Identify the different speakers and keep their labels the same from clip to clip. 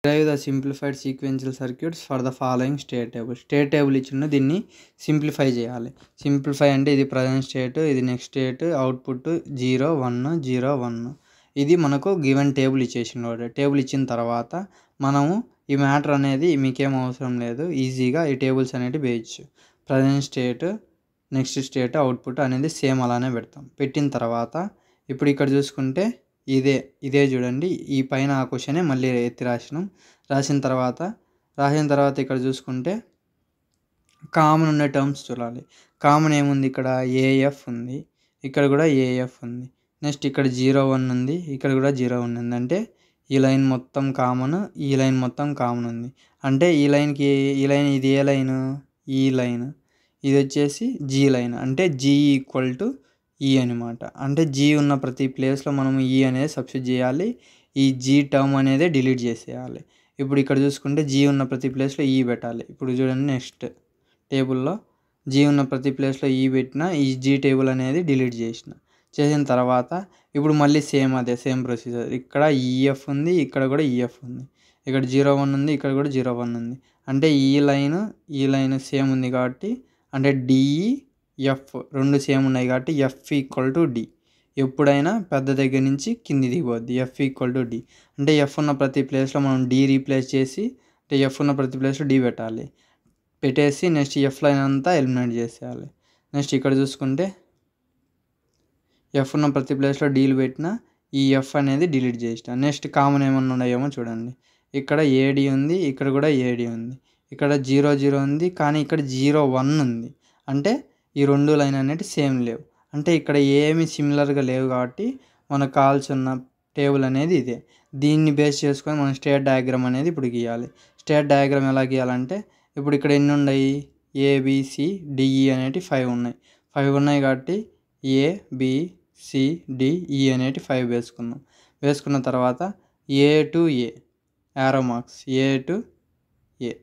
Speaker 1: Derive the simplified sequential circuits for the following state table. State table ఇచ్చిన దీన్ని simplify చేయాలి. Simplify అంటే ఇది ప్రజెంట్ స్టేట్, ఇది నెక్స్ట్ స్టేట్, అవుట్పుట్ 0 1 0 1. ఇది మనకు గివెన్ టేబుల్ ఇచ్చేసినవాడు. టేబుల్ ఇచ్చిన తర్వాత మనము ఈ మ్యాటర్ అనేది మీకేం అవసరం లేదు, ఈజీగా ఈ టేబుల్స్ అనేవి వేయచ్చు. Present state, next state, output అనేది సేమ్ అలానే పెడతాం. పెట్టిన తర్వాత ఇప్పుడు ఇక్కడ చూసుకుంటే ఇదే చూడండి, ఈ పైన ఆ క్వశ్చనే మళ్ళీ ఎత్తి రాసిన తర్వాత ఇక్కడ చూసుకుంటే కామన్ ఉన్న టర్మ్స్ చూడాలి. కామన్ ఏముంది, ఇక్కడ ఏఎఫ్ ఉంది, ఇక్కడ కూడా ఏఎఫ్ ఉంది. నెక్స్ట్ ఇక్కడ 0 1 ఉంది, ఇక్కడ కూడా 0 1 ఉంది. అంటే ఈ లైన్ మొత్తం కామన్, ఈ లైన్ మొత్తం కామన్ ఉంది. అంటే ఈ లైన్కి ఈ లైన్, ఇది ఏ లైన్, ఈ లైన్, ఇది వచ్చేసి జీ లైన్. అంటే జీ ఈక్వల్ టు ఈ అనమాట. అంటే జీ ఉన్న ప్రతి ప్లేస్లో మనం ఈ అనేది సబ్స్టిట్యూట్ చేయాలి, ఈ జీ టర్మ్ అనేది డిలీట్ చేసేయాలి. ఇప్పుడు ఇక్కడ చూసుకుంటే జీ ఉన్న ప్రతి ప్లేస్లో ఈ పెట్టాలి. ఇప్పుడు చూడండి, నెక్స్ట్ టేబుల్లో జీ ఉన్న ప్రతి ప్లేస్లో ఈ పెట్టిన, ఈ జీ టేబుల్ అనేది డిలీట్ చేసిన తర్వాత ఇప్పుడు మళ్ళీ సేమ్ ప్రొసీజర్. ఇక్కడ ఈఎఫ్ ఉంది, ఇక్కడ కూడా ఈఎఫ్ ఉంది, ఇక్కడ 0 1 ఉంది, ఇక్కడ కూడా 0 1 ఉంది. అంటే ఈ లైన్ సేమ్ ఉంది కాబట్టి, అంటే డిఈఎఫ్ రెండు సేమ్ ఉన్నాయి కాబట్టి ఎఫ్ ఈక్వల్ టు డి. ఎప్పుడైనా పెద్ద దగ్గర నుంచి కింది దిగిపోద్ది. F equal to D. అంటే ఎఫ్ ఉన్న ప్రతి ప్లేస్లో మనం డి రీప్లేస్ చేసి, అంటే ఎఫ్ ఉన్న ప్రతి ప్లేస్లో డి పెట్టేసి నెక్స్ట్ ఎఫ్ లైన్ అంతా ఎలిమినేట్ చేసేయాలి. నెక్స్ట్ ఇక్కడ చూసుకుంటే ఎఫ్ ఉన్న ప్రతి ప్లేస్లో డీలు పెట్టిన, ఈ ఎఫ్ అనేది డిలీట్ చేసిన. నెక్స్ట్ కామన్ ఏమన్నా ఉన్నాయేమో చూడండి. ఇక్కడ ఏడి ఉంది, ఇక్కడ కూడా ఏడి ఉంది, ఇక్కడ 0 0 ఉంది, కానీ ఇక్కడ 0 1 ఉంది. అంటే ఈ రెండు లైన్ అనేవి సేమ్ లేవు. అంటే ఇక్కడ ఏమి సిమిలర్గా లేవు కాబట్టి మనకు కావాల్సిన టేబుల్ అనేది ఇదే. దీన్ని బేస్ చేసుకొని మనం స్టేట్ డయాగ్రామ్ అనేది ఇప్పుడు గీయాలి. స్టేట్ డయాగ్రామ్ ఎలా గీయాలంటే, ఇప్పుడు ఇక్కడ ఎన్ని ఉన్నాయి, ఏబిసిడిఈ అనేవి 5 ఉన్నాయి. 5 ఉన్నాయి కాబట్టి ఏబిసిడిఈ అనేవి 5 వేసుకున్న తర్వాత A to A arrow marks, A to A.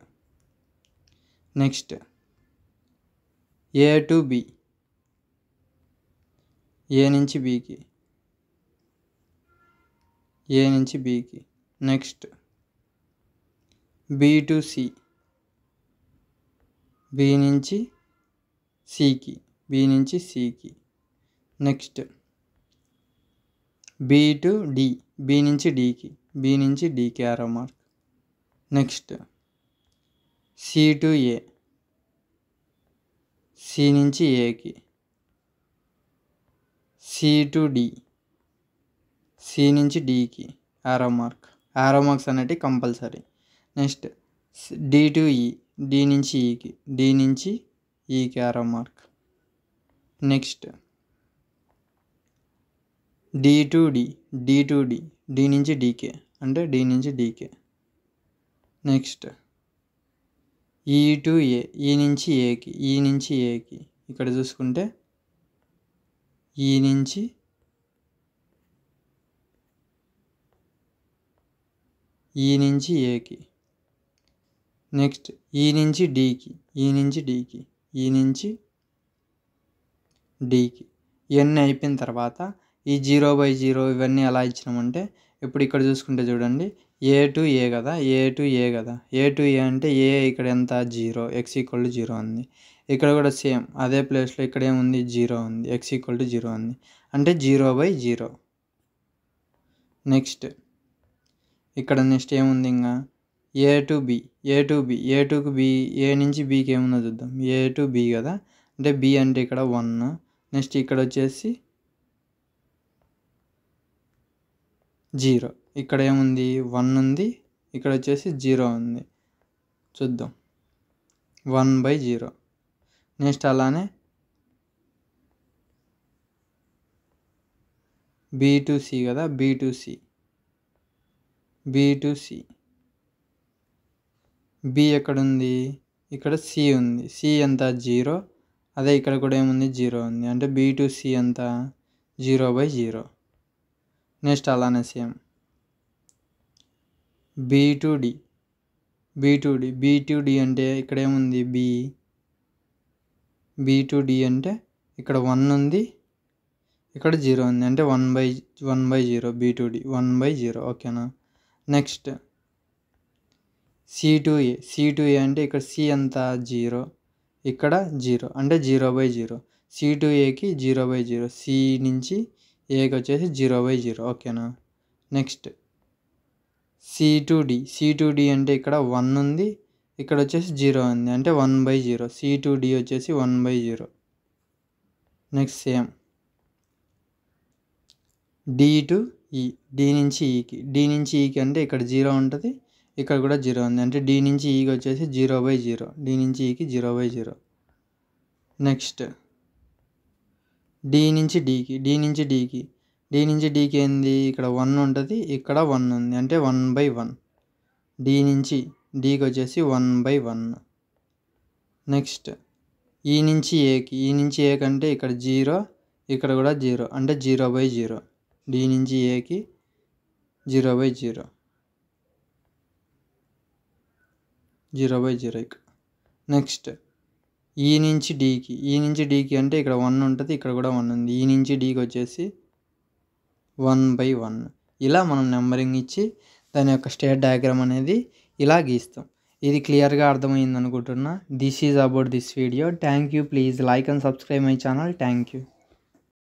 Speaker 1: Next A to B, A నుంచి బికి. Next B to C, B నుంచి సికి. Next B to D, B నుంచి డీకి arrow mark. Next C to A, C నుంచి ఏకి. సి టు డి, సి నుంచి డీకి యారో మార్క్స్ అనేవి compulsory. Next D to E, D నుంచి ఈకి, డి నుంచి ఈకి arrow mark. Next D to D, D నుంచి డీకే, అంటే డి నుంచి డీకే. నెక్స్ట్ ఈ టు ఏ, ఈ నుంచి ఏకి, ఇక్కడ చూసుకుంటే ఈ నుంచి ఏకి. నెక్స్ట్ ఈ నుంచి డీకి, ఇవన్నీ అయిపోయిన తర్వాత ఈ 0/0 ఇవన్నీ ఎలా ఇచ్చినామంటే, ఇప్పుడు ఇక్కడ చూసుకుంటే చూడండి, ఏ టు ఏ కదా, ఏ టు ఏ అంటే ఏ ఇక్కడ ఎంత 0, ఎక్స్ ఈక్వల్ టు 0 ఉంది. ఇక్కడ కూడా సేమ్ అదే ప్లేస్లో ఇక్కడ ఏముంది 0 ఉంది, ఎక్స్ ఈక్వల్ టు 0 ఉంది. అంటే 0/0. నెక్స్ట్ ఇక్కడ నెక్స్ట్ ఏముంది, ఇంకా ఏ టు బి, ఏ నుంచి బికి ఏముందో చూద్దాం. ఏ టు బి కదా, అంటే బి అంటే ఇక్కడ 1. నెక్స్ట్ ఇక్కడ వచ్చేసి 0, ఇక్కడ ఏముంది 1 ఉంది, ఇక్కడ వచ్చేసి 0 ఉంది. చూద్దాం 1/0. నెక్స్ట్ అలానే బి టు సి కదా, బి టు సి, బి ఎక్కడుంది, ఇక్కడ సి ఉంది, సి ఎంత 0, అదే ఇక్కడ కూడా ఏముంది 0 ఉంది. అంటే బి టు సి ఎంత 0/0. నెక్స్ట్ అలానే సేమ్ బి టు డి, అంటే ఇక్కడ ఏముంది బి టు డి అంటే ఇక్కడ 1 ఉంది, ఇక్కడ 0 ఉంది. అంటే 1/0 బి టు డి 1/0. ఓకేనా. నెక్స్ట్ C2A అంటే ఇక్కడ C ఎంత 0, ఇక్కడ 0 అంటే 0/0. C2Aకి 0/0, C నుంచి Aకి వచ్చేసి 0/0. ఓకేనా. నెక్స్ట్ C2D అంటే ఇక్కడ 1 ఉంది, ఇక్కడ వచ్చేసి 0 ఉంది అంటే 1/0. C2D వచ్చేసి 1/0. నెక్స్ట్ సేమ్ D నుంచి Eకి అంటే ఇక్కడ 0 ఉంటుంది, ఇక్కడ కూడా 0 ఉంది అంటే D నుంచి Eకి వచ్చేసి 0/0. D నుంచి Eకి 0/0. నెక్స్ట్ D నుంచి Dకి ఏంది, ఇక్కడ 1 ఉంటుంది, ఇక్కడ 1 ఉంది అంటే 1/1. D నుంచి Dకి వచ్చేసి 1/1. నెక్స్ట్ E నుంచి Aకి అంటే ఇక్కడ 0, ఇక్కడ కూడా 0 అంటే 0/0. D నుంచి Aకి 0/0. 0/0 ఇక్కడ. నెక్స్ట్ E నుంచి Dకి అంటే ఇక్కడ 1 ఉంటుంది, ఇక్కడ కూడా 1 ఉంది. E నుంచి Dకి వచ్చేసి 1/1. ఇలా మనం నెంబరింగ్ ఇచ్చి దాని యొక్క స్టేట్ డయాగ్రామ్ అనేది ఇలా గీస్తాం. ఇది క్లియర్గా అర్థమైంది అనుకుంటున్నా. This is about this video. Thank you. Please like and subscribe my channel. Thank you.